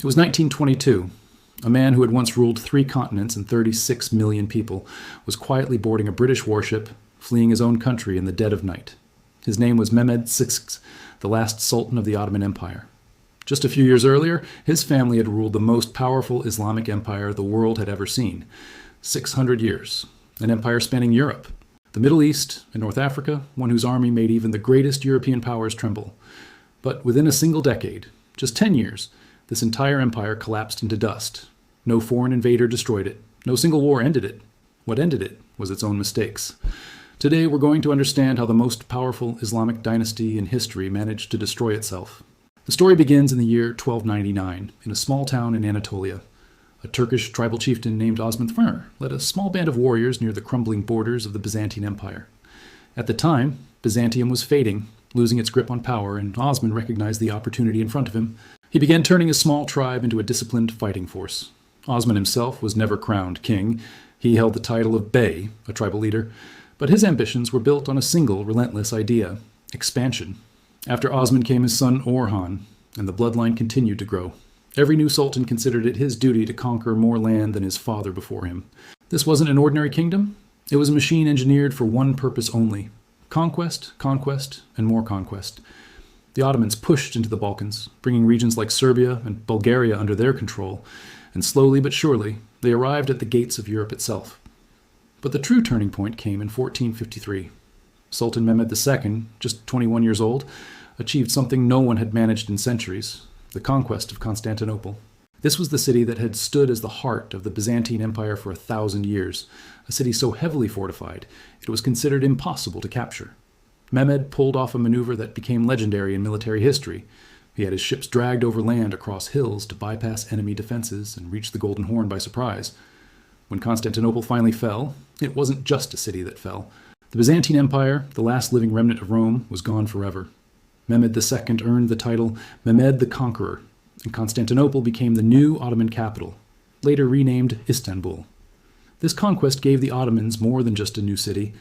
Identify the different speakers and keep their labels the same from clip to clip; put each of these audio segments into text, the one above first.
Speaker 1: It was 1922. A man who had once ruled 3 continents and 36 million people was quietly boarding a British warship, fleeing his own country in the dead of night. His name was Mehmed VI, the last Sultan of the Ottoman Empire. Just a few years earlier, his family had ruled the most powerful Islamic empire the world had ever seen. 600 years. An empire spanning Europe, the Middle East, and North Africa, one whose army made even the greatest European powers tremble. But within a single decade, just 10 years, this entire empire collapsed into dust. No foreign invader destroyed it. No single war ended it. What ended it was its own mistakes. Today, we're going to understand how the most powerful Islamic dynasty in history managed to destroy itself. The story begins in the year 1299, in a small town in Anatolia. A Turkish tribal chieftain named Osman I led a small band of warriors near the crumbling borders of the Byzantine Empire. At the time, Byzantium was fading, losing its grip on power, and Osman recognized the opportunity in front of him. He began turning his small tribe into a disciplined fighting force. Osman himself was never crowned king. He held the title of Bey, a tribal leader, but his ambitions were built on a single relentless idea: expansion. After Osman came his son Orhan, and the bloodline continued to grow. Every new sultan considered it his duty to conquer more land than his father before him. This wasn't an ordinary kingdom. It was a machine engineered for one purpose only: conquest, conquest, and more conquest. The Ottomans pushed into the Balkans, bringing regions like Serbia and Bulgaria under their control, and slowly but surely, they arrived at the gates of Europe itself. But the true turning point came in 1453. Sultan Mehmed II, just 21 years old, achieved something no one had managed in centuries: the conquest of Constantinople. This was the city that had stood as the heart of the Byzantine Empire for 1,000 years, a city so heavily fortified it was considered impossible to capture. Mehmed pulled off a maneuver that became legendary in military history. He had his ships dragged over land across hills to bypass enemy defenses and reach the Golden Horn by surprise. When Constantinople finally fell, it wasn't just a city that fell. The Byzantine Empire, the last living remnant of Rome, was gone forever. Mehmed II earned the title Mehmed the Conqueror, and Constantinople became the new Ottoman capital, later renamed Istanbul. This conquest gave the Ottomans more than just a new city.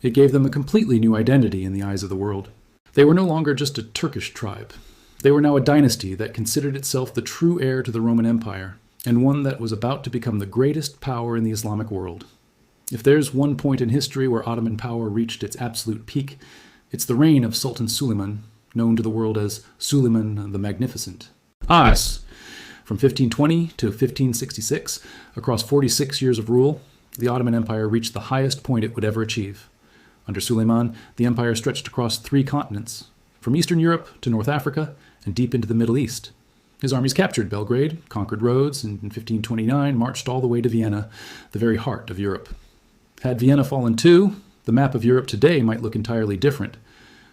Speaker 1: It gave them a completely new identity in the eyes of the world. They were no longer just a Turkish tribe. They were now a dynasty that considered itself the true heir to the Roman Empire, and one that was about to become the greatest power in the Islamic world. If there's one point in history where Ottoman power reached its absolute peak, it's the reign of Sultan Suleiman, known to the world as Suleiman the Magnificent. Yes! From 1520 to 1566, across 46 years of rule, the Ottoman Empire reached the highest point it would ever achieve. Under Suleiman, the empire stretched across 3 continents, from Eastern Europe to North Africa and deep into the Middle East. His armies captured Belgrade, conquered Rhodes, and in 1529 marched all the way to Vienna, the very heart of Europe. Had Vienna fallen too, the map of Europe today might look entirely different.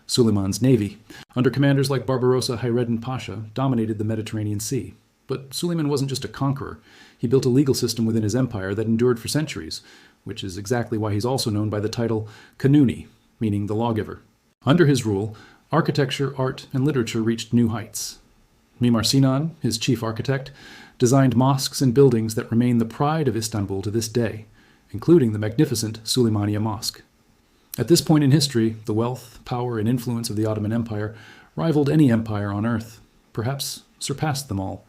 Speaker 1: Suleiman's navy, under commanders like Barbarossa Hayreddin Pasha, dominated the Mediterranean Sea. But Suleiman wasn't just a conqueror. He built a legal system within his empire that endured for centuries, which is exactly why he's also known by the title Kanuni, meaning the lawgiver. Under his rule, architecture, art, and literature reached new heights. Mimar Sinan, his chief architect, designed mosques and buildings that remain the pride of Istanbul to this day, including the magnificent Süleymaniye Mosque. At this point in history, the wealth, power, and influence of the Ottoman Empire rivaled any empire on earth, perhaps surpassed them all.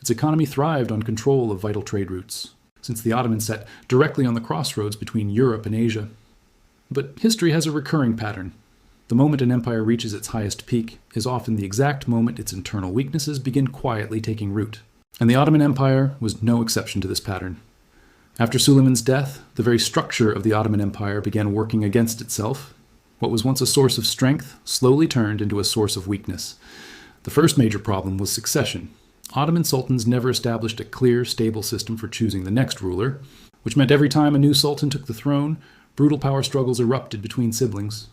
Speaker 1: Its economy thrived on control of vital trade routes, since the Ottomans sat directly on the crossroads between Europe and Asia. But history has a recurring pattern. The moment an empire reaches its highest peak is often the exact moment its internal weaknesses begin quietly taking root. And the Ottoman Empire was no exception to this pattern. After Suleiman's death, the very structure of the Ottoman Empire began working against itself. What was once a source of strength slowly turned into a source of weakness. The first major problem was succession. Ottoman sultans never established a clear, stable system for choosing the next ruler, which meant every time a new sultan took the throne, brutal power struggles erupted between siblings.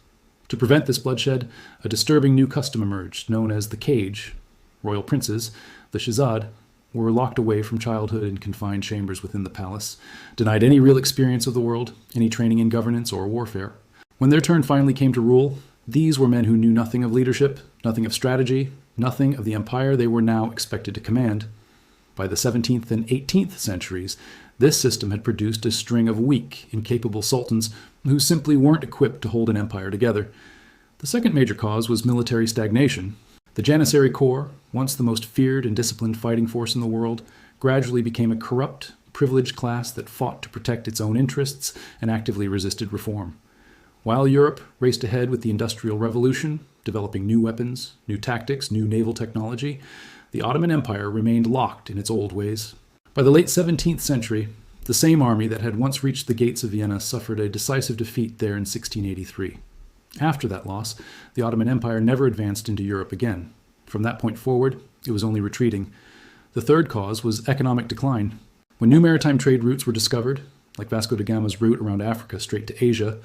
Speaker 1: To prevent this bloodshed, a disturbing new custom emerged, known as the cage. Royal princes, the Shahzad, were locked away from childhood in confined chambers within the palace, denied any real experience of the world, any training in governance or warfare. When their turn finally came to rule, these were men who knew nothing of leadership, nothing of strategy, nothing of the empire they were now expected to command. By the 17th and 18th centuries, this system had produced a string of weak, incapable sultans who simply weren't equipped to hold an empire together. The second major cause was military stagnation. The Janissary Corps, once the most feared and disciplined fighting force in the world, gradually became a corrupt, privileged class that fought to protect its own interests and actively resisted reform. While Europe raced ahead with the Industrial Revolution, developing new weapons, new tactics, new naval technology, the Ottoman Empire remained locked in its old ways. By the late 17th century, the same army that had once reached the gates of Vienna suffered a decisive defeat there in 1683. After that loss, the Ottoman Empire never advanced into Europe again. From that point forward, it was only retreating. The third cause was economic decline. When new maritime trade routes were discovered, like Vasco da Gama's route around Africa straight to Asia,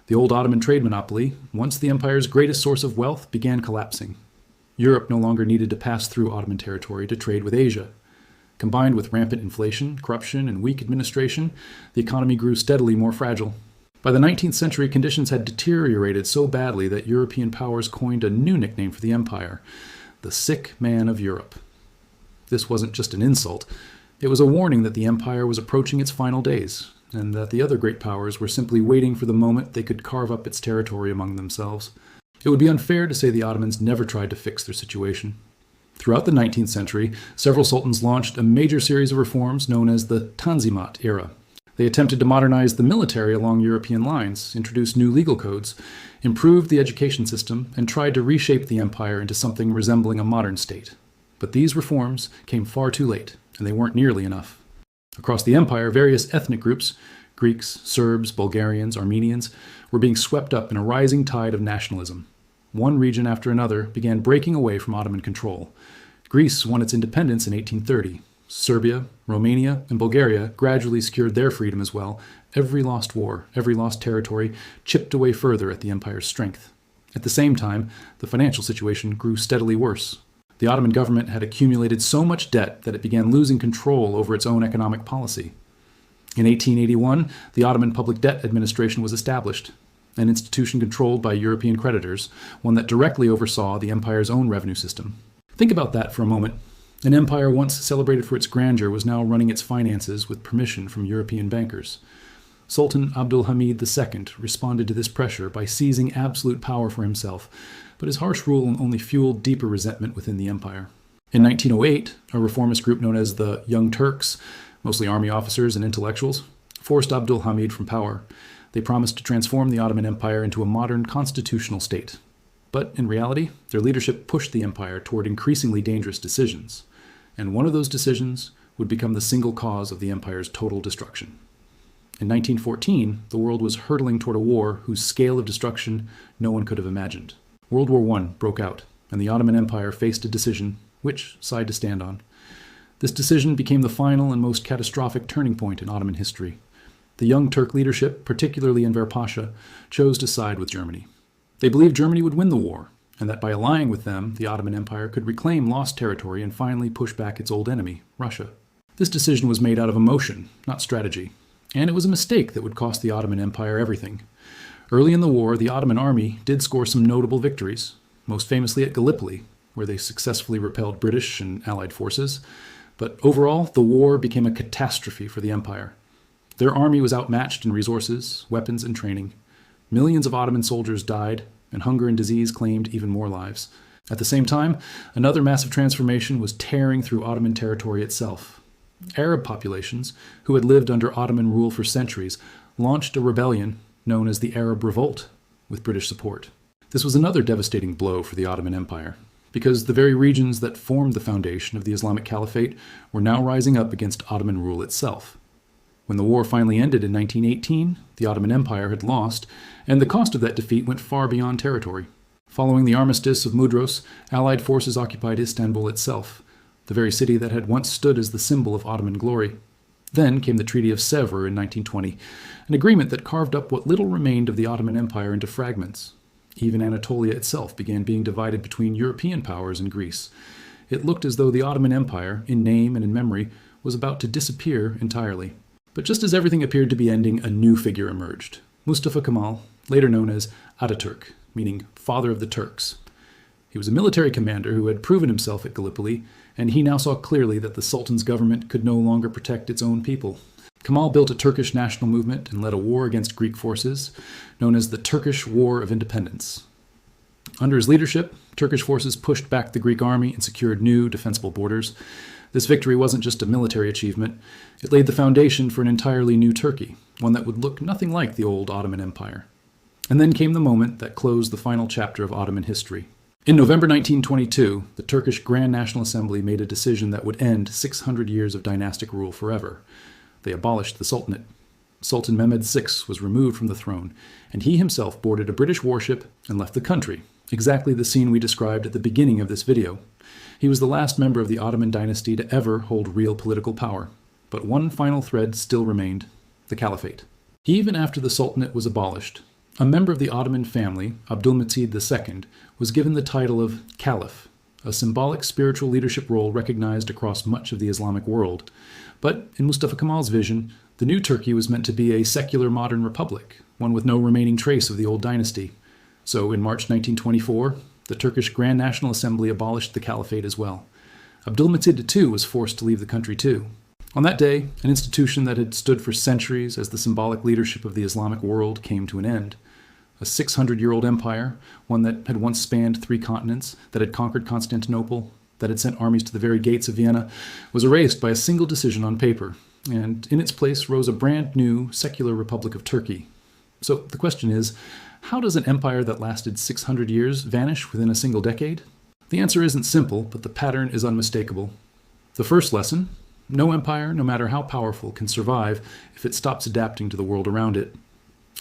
Speaker 1: the old Ottoman trade monopoly, once the empire's greatest source of wealth, began collapsing. Europe no longer needed to pass through Ottoman territory to trade with Asia. Combined with rampant inflation, corruption, and weak administration, the economy grew steadily more fragile. By the 19th century, conditions had deteriorated so badly that European powers coined a new nickname for the empire, the sick man of Europe. This wasn't just an insult. It was a warning that the empire was approaching its final days, and that the other great powers were simply waiting for the moment they could carve up its territory among themselves. It would be unfair to say the Ottomans never tried to fix their situation. Throughout the 19th century, several sultans launched a major series of reforms known as the Tanzimat era. They attempted to modernize the military along European lines, introduced new legal codes, improved the education system, and tried to reshape the empire into something resembling a modern state. But these reforms came far too late, and they weren't nearly enough. Across the empire, various ethnic groups, Greeks, Serbs, Bulgarians, Armenians, were being swept up in a rising tide of nationalism. One region after another began breaking away from Ottoman control. Greece won its independence in 1830. Serbia, Romania, and Bulgaria gradually secured their freedom as well. Every lost war, every lost territory, chipped away further at the empire's strength. At the same time, the financial situation grew steadily worse. The Ottoman government had accumulated so much debt that it began losing control over its own economic policy. In 1881, the Ottoman Public Debt Administration was established, an institution controlled by European creditors, one that directly oversaw the empire's own revenue system. Think about that for a moment. An empire once celebrated for its grandeur was now running its finances with permission from European bankers. Sultan Abdul Hamid II responded to this pressure by seizing absolute power for himself, but his harsh rule only fueled deeper resentment within the empire. In 1908, a reformist group known as the Young Turks, mostly army officers and intellectuals, forced Abdul Hamid from power. They promised to transform the Ottoman Empire into a modern constitutional state. But in reality, their leadership pushed the empire toward increasingly dangerous decisions, and one of those decisions would become the single cause of the empire's total destruction. In 1914, the world was hurtling toward a war whose scale of destruction no one could have imagined. World War I broke out, and the Ottoman Empire faced a decision which side to stand on. This decision became the final and most catastrophic turning point in Ottoman history. The Young Turk leadership, particularly Enver Pasha, chose to side with Germany. They believed Germany would win the war, and that by allying with them, the Ottoman Empire could reclaim lost territory and finally push back its old enemy, Russia. This decision was made out of emotion, not strategy, and it was a mistake that would cost the Ottoman Empire everything. Early in the war, the Ottoman army did score some notable victories, most famously at Gallipoli, where they successfully repelled British and Allied forces. But overall, the war became a catastrophe for the empire. Their army was outmatched in resources, weapons, and training. Millions of Ottoman soldiers died, and hunger and disease claimed even more lives. At the same time, another massive transformation was tearing through Ottoman territory itself. Arab populations, who had lived under Ottoman rule for centuries, launched a rebellion known as the Arab Revolt, with British support. This was another devastating blow for the Ottoman Empire, because the very regions that formed the foundation of the Islamic Caliphate were now rising up against Ottoman rule itself. When the war finally ended in 1918, the Ottoman Empire had lost, and the cost of that defeat went far beyond territory. Following the armistice of Mudros, Allied forces occupied Istanbul itself, the very city that had once stood as the symbol of Ottoman glory. Then came the Treaty of Sèvres in 1920, an agreement that carved up what little remained of the Ottoman Empire into fragments. Even Anatolia itself began being divided between European powers and Greece. It looked as though the Ottoman Empire, in name and in memory, was about to disappear entirely. But just as everything appeared to be ending, a new figure emerged. Mustafa Kemal, later known as Ataturk, meaning father of the Turks. He was a military commander who had proven himself at Gallipoli, and he now saw clearly that the Sultan's government could no longer protect its own people. Kemal built a Turkish national movement and led a war against Greek forces, known as the Turkish War of Independence. Under his leadership, Turkish forces pushed back the Greek army and secured new, defensible borders. This victory wasn't just a military achievement. It laid the foundation for an entirely new Turkey, one that would look nothing like the old Ottoman Empire. And then came the moment that closed the final chapter of Ottoman history. In November 1922, the Turkish Grand National Assembly made a decision that would end 600 years of dynastic rule forever. They abolished the Sultanate. Sultan Mehmed VI was removed from the throne, and he himself boarded a British warship and left the country, exactly the scene we described at the beginning of this video. He was the last member of the Ottoman dynasty to ever hold real political power. But one final thread still remained: the Caliphate. Even after the Sultanate was abolished, a member of the Ottoman family, Abdülmecid II, was given the title of Caliph, a symbolic spiritual leadership role recognized across much of the Islamic world. But in Mustafa Kemal's vision, the new Turkey was meant to be a secular modern republic, one with no remaining trace of the old dynasty. So in March 1924, the Turkish Grand National Assembly abolished the Caliphate as well. Abdülmecid II was forced to leave the country too. On that day, an institution that had stood for centuries as the symbolic leadership of the Islamic world came to an end. A 600-year-old empire, one that had once spanned 3 continents, that had conquered Constantinople, that had sent armies to the very gates of Vienna, was erased by a single decision on paper, and in its place rose a brand new secular Republic of Turkey. So the question is, how does an empire that lasted 600 years vanish within a single decade? The answer isn't simple, but the pattern is unmistakable. The first lesson: no empire, no matter how powerful, can survive if it stops adapting to the world around it.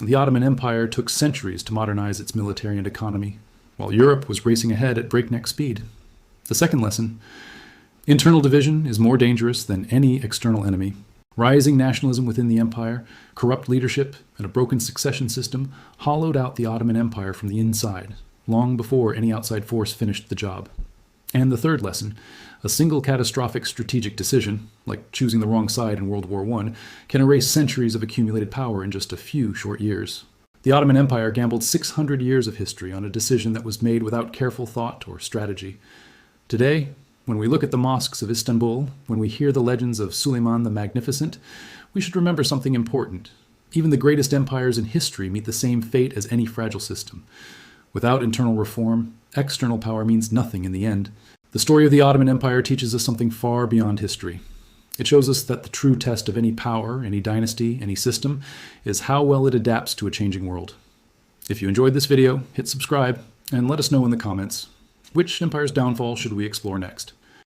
Speaker 1: The Ottoman Empire took centuries to modernize its military and economy, while Europe was racing ahead at breakneck speed. The second lesson: internal division is more dangerous than any external enemy. Rising nationalism within the empire, corrupt leadership, and a broken succession system hollowed out the Ottoman Empire from the inside, long before any outside force finished the job. And the third lesson: a single catastrophic strategic decision, like choosing the wrong side in World War I, can erase centuries of accumulated power in just a few short years. The Ottoman Empire gambled 600 years of history on a decision that was made without careful thought or strategy. Today, when we look at the mosques of Istanbul, when we hear the legends of Suleiman the Magnificent, we should remember something important. Even the greatest empires in history meet the same fate as any fragile system. Without internal reform, external power means nothing in the end. The story of the Ottoman Empire teaches us something far beyond history. It shows us that the true test of any power, any dynasty, any system, is how well it adapts to a changing world. If you enjoyed this video, hit subscribe, and let us know in the comments, which empire's downfall should we explore next?